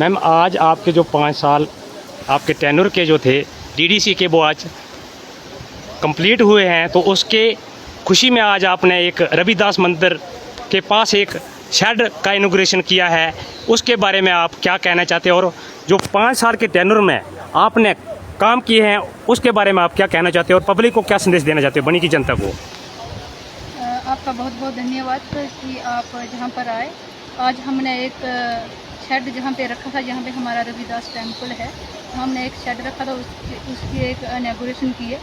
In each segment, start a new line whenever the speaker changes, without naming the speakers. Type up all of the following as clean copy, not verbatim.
Ma'am आज आपके जो 5 साल आपके टेन्योर के जो थे डीडीसी के वो आज कंप्लीट हुए हैं, तो उसके खुशी में आज आपने एक रविदास मंदिर के पास एक शेड का इनॉग्रेशन किया है। उसके बारे में आप क्या कहना चाहते हैं, और जो 5 साल के टेन्योर में आपने काम किए हैं उसके बारे में आप क्या कहना चाहते हैं और पब्लिक को क्या संदेश देना चाहते हो, बनी की जनता को?
आपका बहुत बहुत धन्यवाद कि आप जहाँ पर आए। आज हमने एक शेड जहाँ पे रखा था, जहाँ पे हमारा रविदास टेम्पल है, हमने एक शेड रखा था, उसकी एक इनॉग्रेशन की है।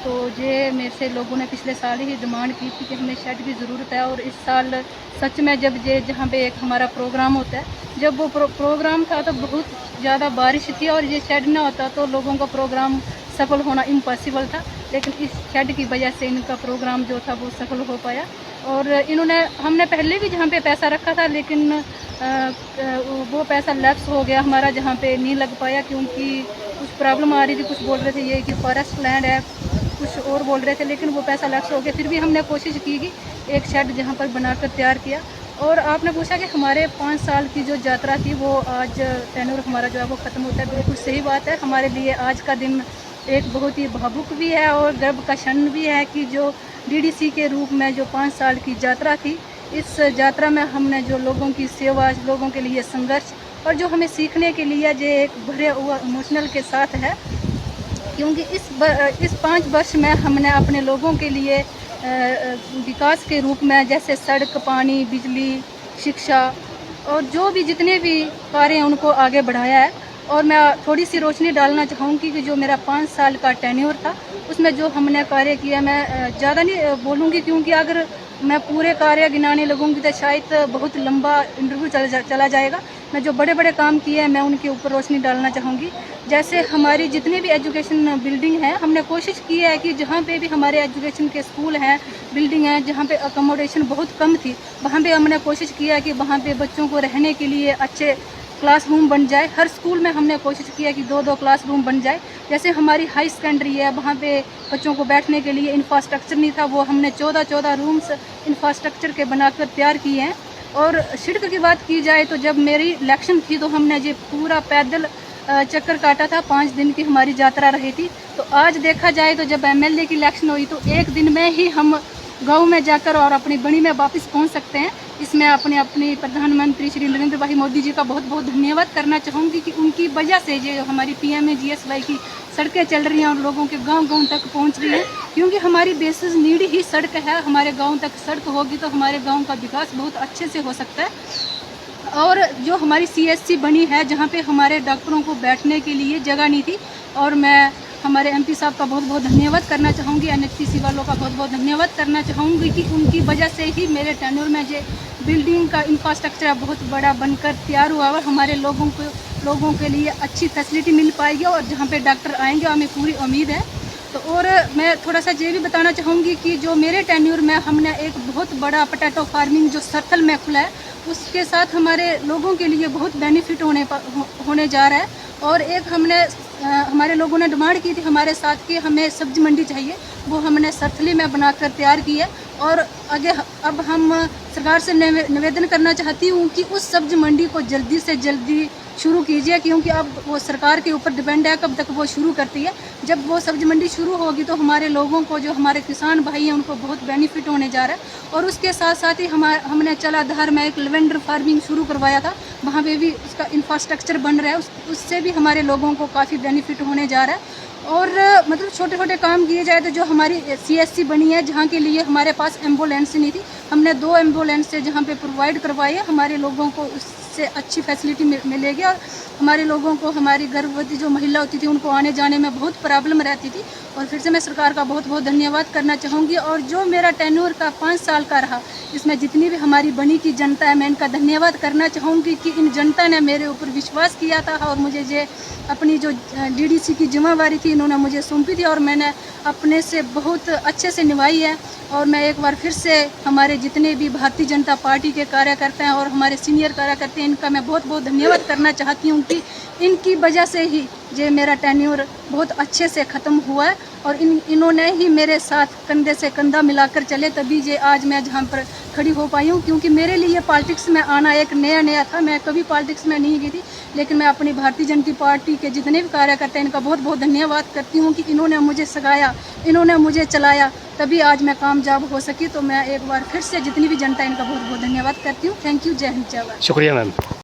तो ये मेरे से लोगों ने पिछले साल ही डिमांड की थी कि हमें शेड की ज़रूरत है, और इस साल सच में जब ये जहाँ पे एक हमारा प्रोग्राम होता है, जब वो प्रोग्राम था तो बहुत ज़्यादा बारिश थी, और ये शेड ना होता तो लोगों का प्रोग्राम सफल होना इम्पॉसिबल था। लेकिन इस शेड की वजह से इनका प्रोग्राम जो था वो सफल हो पाया। और हमने पहले भी जहाँ पे पैसा रखा था, लेकिन वो पैसा लैप्स हो गया हमारा, जहाँ पे नहीं लग पाया क्योंकि कुछ प्रॉब्लम आ रही थी। कुछ बोल रहे थे ये कि फॉरेस्ट लैंड है, कुछ और बोल रहे थे, लेकिन वो पैसा लैप्स हो गया। फिर भी हमने कोशिश की कि एक शेड जहाँ पर बनाकर तैयार किया। और आपने पूछा कि हमारे 5 साल की जो यात्रा थी वो आज टेन्योर हमारा जो है वो ख़त्म होता है। बिल्कुल सही बात है। हमारे लिए आज का दिन एक बहुत ही भावुक भी है और गर्व का क्षण भी है कि जो डीडीसी के रूप में जो 5 साल की यात्रा थी, इस यात्रा में हमने जो लोगों की सेवा, लोगों के लिए संघर्ष, और जो हमें सीखने के लिए जो एक भरे हुआ इमोशनल के साथ है, क्योंकि इस 5 वर्ष में हमने अपने लोगों के लिए विकास के रूप में जैसे सड़क, पानी, बिजली, शिक्षा और जो भी जितने भी कार्य हैं उनको आगे बढ़ाया है। और मैं थोड़ी सी रोशनी डालना चाहूँगी कि जो मेरा 5 साल का टेन्योर था उसमें जो हमने कार्य किया, मैं ज़्यादा नहीं बोलूँगी क्योंकि अगर मैं पूरे कार्य गिनाने लगूँगी तो शायद बहुत लंबा इंटरव्यू चला जाएगा। मैं जो बड़े बड़े काम किए हैं मैं उनके ऊपर रोशनी डालना चाहूँगी। जैसे हमारी जितनी भी एजुकेशन बिल्डिंग है, हमने कोशिश की है कि जहाँ पे भी हमारे एजुकेशन के स्कूल हैं, बिल्डिंग हैं, जहाँ पे अकोमोडेशन बहुत कम थी, वहाँ पे हमने कोशिश किया है कि वहाँ पे बच्चों को रहने के लिए अच्छे क्लासरूम बन जाए। हर स्कूल में हमने कोशिश किया कि 2-2 क्लासरूम बन जाए। जैसे हमारी हाई सेकेंडरी है, वहाँ पे बच्चों को बैठने के लिए इंफ्रास्ट्रक्चर नहीं था, वो हमने 14 रूम्स इंफ्रास्ट्रक्चर के बनाकर तैयार किए हैं। और सड़क की बात की जाए तो जब मेरी इलेक्शन थी तो हमने ये पूरा पैदल चक्कर काटा था। 5 दिन की हमारी यात्रा रही थी। तो आज देखा जाए तो जब एमएलए की इलेक्शन हुई तो 1 दिन में ही हम गांव में जाकर और अपनी बणी में वापस पहुंच सकते हैं। इसमें अपने प्रधानमंत्री श्री नरेंद्र भाई मोदी जी का बहुत बहुत धन्यवाद करना चाहूँगी कि उनकी वजह से जो हमारी PMAGSY की सड़कें चल रही हैं और लोगों के गांव-गांव तक पहुंच रही हैं, क्योंकि हमारी बेसिस नीड ही सड़क है। हमारे गांव तक सड़क होगी तो हमारे गांव का विकास बहुत अच्छे से हो सकता है। और जो हमारी CSC बनी है, जहाँ पे हमारे डॉक्टरों को बैठने के लिए जगह नहीं थी, और मैं हमारे MP साहब का बहुत बहुत धन्यवाद करना चाहूँगी, NHPC वालों का बहुत बहुत धन्यवाद करना चाहूँगी कि उनकी वजह से ही मेरे टेन्योर में जो बिल्डिंग का इंफ्रास्ट्रक्चर बहुत बड़ा बनकर तैयार हुआ और हमारे लोगों के लिए अच्छी फैसिलिटी मिल पाएगी और जहाँ पे डॉक्टर आएंगे हमें पूरी उम्मीद है। तो और मैं थोड़ा सा ये भी बताना चाहूँगी कि जो मेरे टेन्योर में हमने एक बहुत बड़ा पोटैटो फार्मिंग जो सरथल में खुला है, उसके साथ हमारे लोगों के लिए बहुत बेनिफिट होने जा रहा है। और एक हमारे लोगों ने डिमांड की थी हमारे साथ कि हमें सब्जी मंडी चाहिए, वो हमने सरथली में बनाकर तैयार की है। और आगे अब हम सरकार से निवेदन करना चाहती हूँ कि उस सब्जी मंडी को जल्दी से जल्दी शुरू कीजिए, क्योंकि अब वो सरकार के ऊपर डिपेंड है कब तक वो शुरू करती है। जब वो सब्जी मंडी शुरू होगी तो हमारे लोगों को, जो हमारे किसान भाई हैं, उनको बहुत बेनिफिट होने जा रहा है। और उसके साथ साथ ही हमने चलाधार में एक लेवेंडर फार्मिंग शुरू करवाया था, वहाँ पे भी उसका इंफ्रास्ट्रक्चर बन रहा है, उससे भी हमारे लोगों को काफ़ी बेनिफिट होने जा रहा है। और मतलब छोटे छोटे काम किए जाए तो जो हमारी CSC बनी है, जहाँ के लिए हमारे पास एम्बुलेंस नहीं थी, हमने 2 एम्बुलेंस से जहाँ पे प्रोवाइड करवाई है। हमारे लोगों को उससे अच्छी फैसिलिटी मिलेगी और हमारे लोगों को, हमारी गर्भवती जो महिला होती थी उनको आने जाने में बहुत प्रॉब्लम रहती थी। और फिर से मैं सरकार का बहुत बहुत धन्यवाद करना चाहूँगी। और जो मेरा टेन्योर का 5 साल का रहा, इसमें जितनी भी हमारी बनी की जनता है, मैं इनका धन्यवाद करना चाहूँगी कि इन जनता ने मेरे ऊपर विश्वास किया था और मुझे ये अपनी जो DDC की जिम्मेवारी थी इन्होंने मुझे सौंपी थी और मैंने अपने से बहुत अच्छे से निभाई है। और मैं एक बार फिर से हमारे जितने भी भारतीय जनता पार्टी के कार्यकर्ता हैं और हमारे सीनियर कार्यकर्ता हैं, इनका मैं बहुत बहुत धन्यवाद करना चाहती हूँ क्योंकि इनकी वजह से ही ये मेरा टेन्योर बहुत अच्छे से ख़त्म हुआ है और इन्होंने ही मेरे साथ कंधे से कंधा मिलाकर चले, तभी ये आज मैं जहाँ पर खड़ी हो पाई हूँ। क्योंकि मेरे लिए पॉलिटिक्स में आना एक नया था, मैं कभी पॉलिटिक्स में नहीं गई थी, लेकिन मैं अपनी भारतीय जनता पार्टी के जितने भी कार्यकर्ता हैं इनका बहुत बहुत धन्यवाद करती हूँ कि इन्होंने मुझे सगाया, इन्होंने मुझे चलाया, तभी आज मैं कामयाब हो सकी। तो मैं एक बार फिर से जितनी भी जनता है इनका बहुत बहुत धन्यवाद करती हूँ। Thank you. जय हिंद, जय भारत।
शुक्रिया मैम।